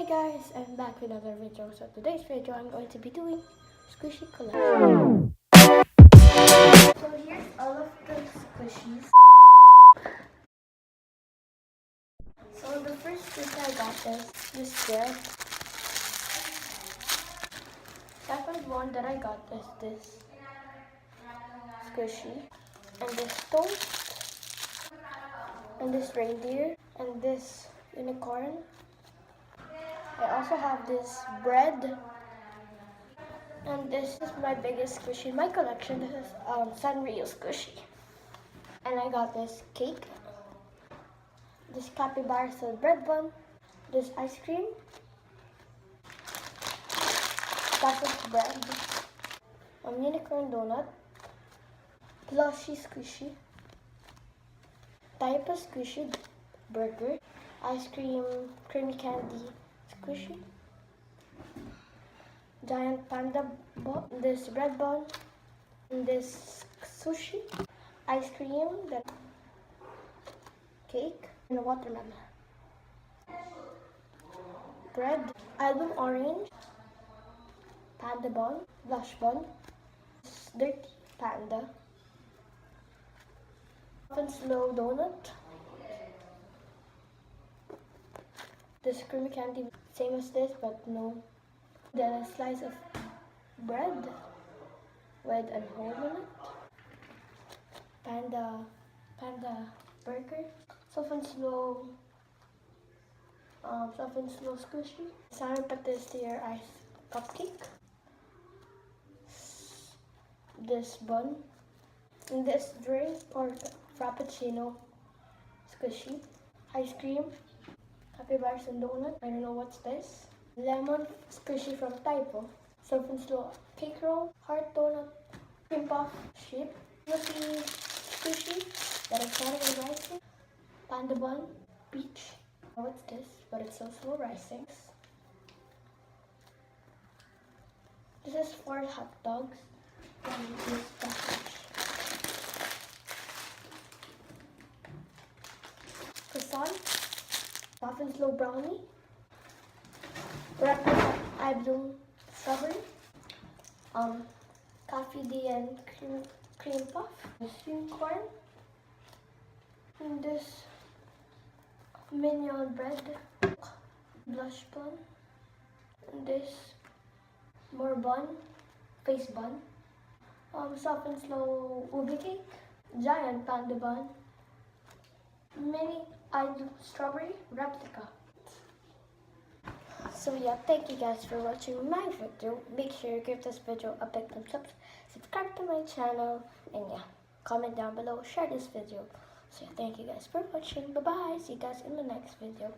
Guys, I'm back with another video. So today's video I'm going to be doing squishy collection. So here's all of the squishies. So the first squishy I got is this bread. Second one that I got is this squishy, and this toast, and this reindeer, and this unicorn. I also have this bread. And this is my biggest squishy in my collection. This is Sanrio squishy. And I got this cake, this capybara bread bun, this ice cream, chocolate bread, unicorn donut, plushy squishy, type of squishy burger, ice cream, creamy candy squishy, giant panda ball, this bread bun, and this sushi, ice cream, that cake, and a watermelon. Bread, album orange, panda bun, blush bun, dirty panda, muffin slow donut, this creamy candy, same as this but no. Then a slice of bread with a hole in it. Panda burger. Soft and slow squishy. Salmon patissier ice cupcake. This bun. And this drink or frappuccino squishy. Ice cream. Capybaras and donut. I don't know what's this. Lemon squishy from Typo. Soft and slow cake roll, heart donut, cream puff, sheep, fluffy squishy that is starting rising, panda bun, peach. What's this? But it's so slow rising. This is 4 hot dogs from this package. Croissant, soft and slow brownie. Breakfast I bloom strawberry, coffee D and cream puff, this unicorn, and this minion bread, blush bun, and this more bun, face bun, soft and slow ubi cake, giant panda bun, mini strawberry replica. So yeah, thank you guys for watching my video. Make sure you give this video a big thumbs up, subscribe to my channel, and yeah, comment down below, share this video. So yeah, thank you guys for watching. Bye bye. See you guys in the next video.